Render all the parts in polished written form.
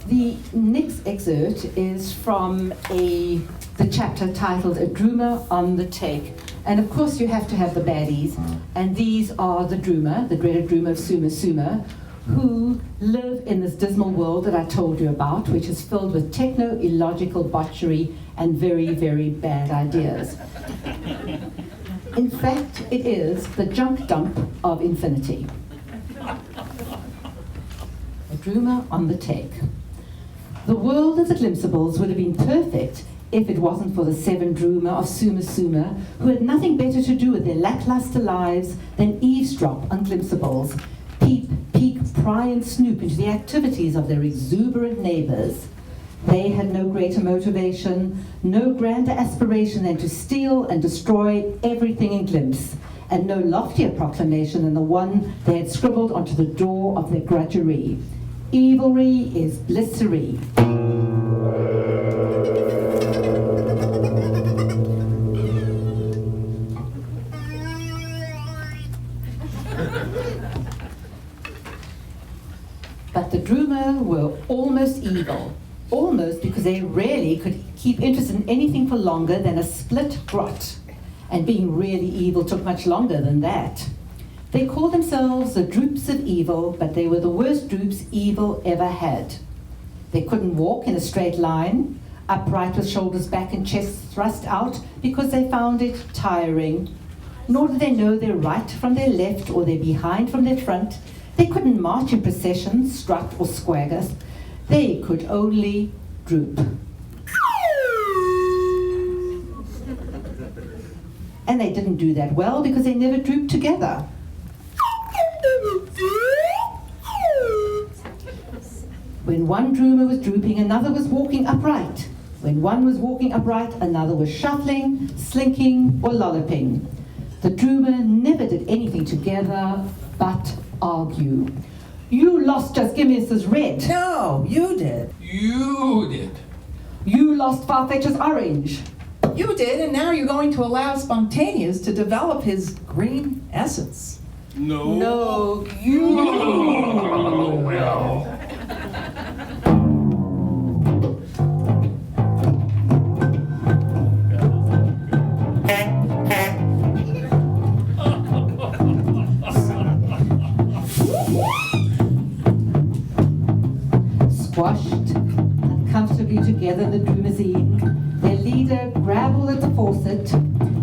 The next excerpt is from the chapter titled A Droomer on the Take. And of course you have to have the baddies, and these are the droomer, the dreaded droomer of Suma Suma, who live in this dismal world that I told you about, which is filled with techno-illogical botchery and very, very bad ideas. In fact, it is the junk dump of infinity. A droomer on the take. The world of the Glimpsables would have been perfect if it wasn't for the 7 droomer of Suma Suma, who had nothing better to do with their lackluster lives than eavesdrop on Glimpsables, peep, peek, pry and snoop into the activities of their exuberant neighbours. They had no greater motivation, no grander aspiration than to steal and destroy everything in Glimpse, and no loftier proclamation than the one they had scribbled onto the door of their grudgery. Evilry is blissery. But the droomer were almost evil. Almost because they rarely could keep interest in anything for longer than a split grot. And being really evil took much longer than that. They called themselves the Droops of Evil, but they were the worst droops evil ever had. They couldn't walk in a straight line, upright with shoulders back and chest thrust out, because they found it tiring. Nor did they know their right from their left or their behind from their front. They couldn't march in procession, strut or swagger. They could only droop. And they didn't do that well because they never drooped together. When one droomer was drooping, another was walking upright. When one was walking upright, another was shuffling, slinking, or lolloping. The droomer never did anything together but argue. You lost Just Give Me This Red. No, you did. You did. You lost Farfetch's Orange. You did, and now you're going to allow Spontaneous to develop his green essence. No. No, you. Oh, well. Squashed uncomfortably together in the Droomazine, their leader grabbled at the faucet.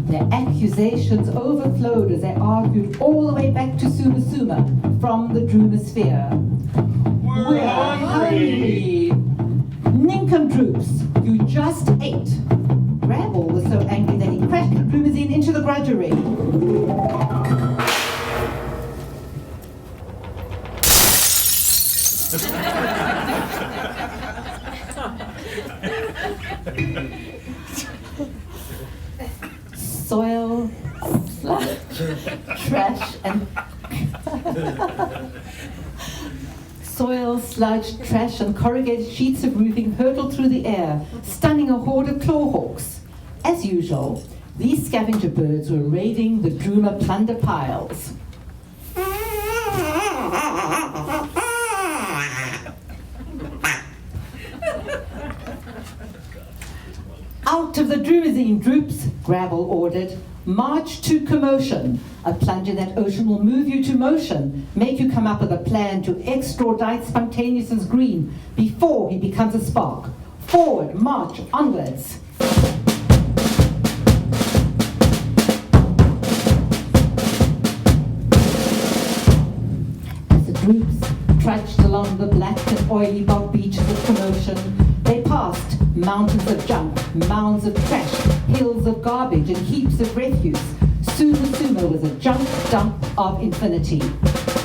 Their accusations overflowed as they argued all the way back to Suma Suma from the Droomosphere. We're hungry! Nincompoops, you just ate! Grabble was so angry that he crashed the Droomazine into the grudgery. Soil, sludge, trash, and soil, sludge, trash, and corrugated sheets of roofing hurtled through the air, stunning a horde of clawhawks. As usual, these scavenger birds were raiding the droomer plunder piles. Out of the Droomazine, Droops, Grabble ordered. March to commotion. A plunge in that ocean will move you to motion, make you come up with a plan to extradite Spontaneous's green before he becomes a spark. Forward, march, onwards. As the Droops trudged along the black and oily bog beaches of commotion, they passed mountains of junk, mounds of trash, hills of garbage, and heaps of refuse. Suma Suma was a junk dump of infinity.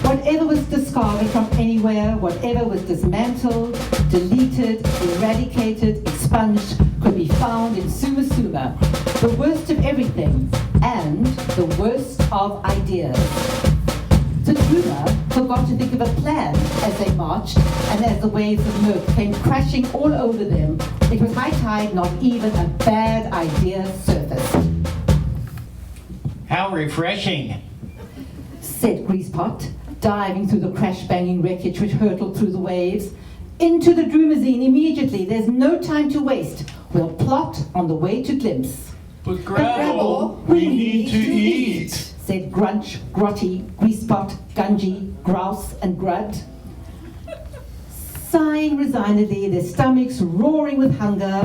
Whatever was discarded from anywhere, whatever was dismantled, deleted, eradicated, expunged, could be found in Suma Suma, the worst of everything, and the worst of ideas. The droomer forgot to think of a plan as they marched, and as the waves of mirth came crashing all over them, it was high tide, not even a bad idea surfaced. How refreshing, said Greasepot, diving through the crash-banging wreckage which hurtled through the waves. Into the Droomazine immediately. There's no time to waste. We'll plot on the way to Glimpse. But Gravel, we need to eat. Said Grunch, Grotty, Greasepot, Gungy, Grouse, and Grud. Sighing resignedly, their stomachs roaring with hunger,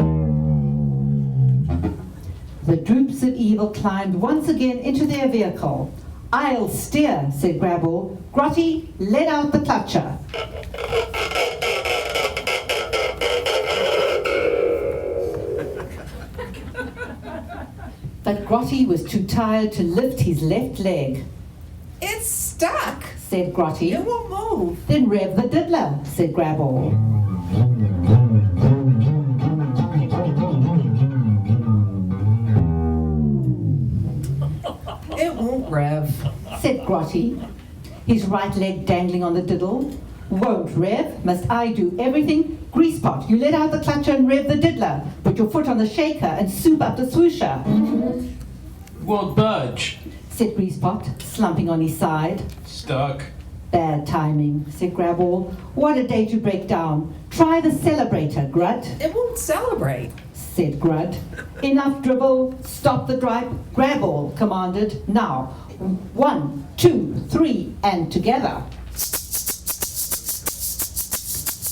the Droops of Evil climbed once again into their vehicle. I'll steer, said Grabble. Grotty, let out the clutcher. But Grotty was too tired to lift his left leg. It's stuck. Said Grotty. It won't move. Then rev the diddler, said Grabble. It won't rev. Said Grotty, his right leg dangling on the diddle. Won't rev? Must I do everything? Greasepot, you let out the clutcher and rev the diddler. Put your foot on the shaker and soup up the swoosher. Won't budge. Said Greasepot, slumping on his side. Stuck. Bad timing, said Graball. What a day to break down. Try the celebrator, Grud, It won't celebrate. said Grud. Enough dribble, stop the gripe. Graball commanded. Now, 1, 2, 3, and together.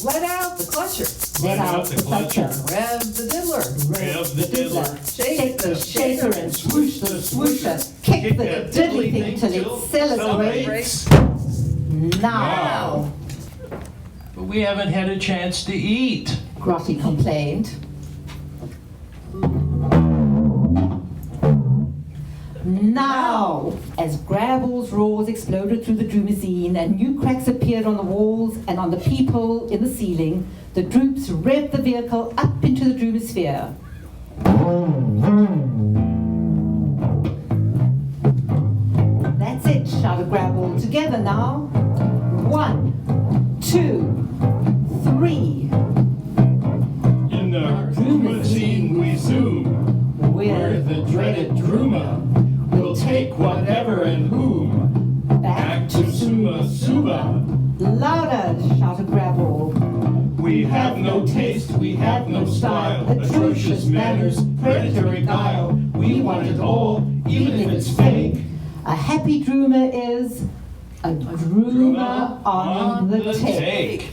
Let out the clutcher. Let out the clutcher. Rev the diddler. Rev the diddler. Shake the shaker and swoosh the swoosher. Kick the diddly thing till it celebrates. Now, But we haven't had a chance to eat. Grotty complained. Now, as Grabble's roars exploded through the Droomazine and new cracks appeared on the walls and on the peephole in the ceiling, the Droops revved the vehicle up into the Droomosphere. That's it, shouted Grabble. Together now. 1, 2, 3. In the Droomazine we zoom. We're the dreaded Drooma. We'll take whatever and whom. back to Suma Suba. Louder, shouted Grabble. We have no taste, we have no style. Atrocious manners, predatory guile. We want it all, even if it's fake. A happy Drooma is a Drooma on the take.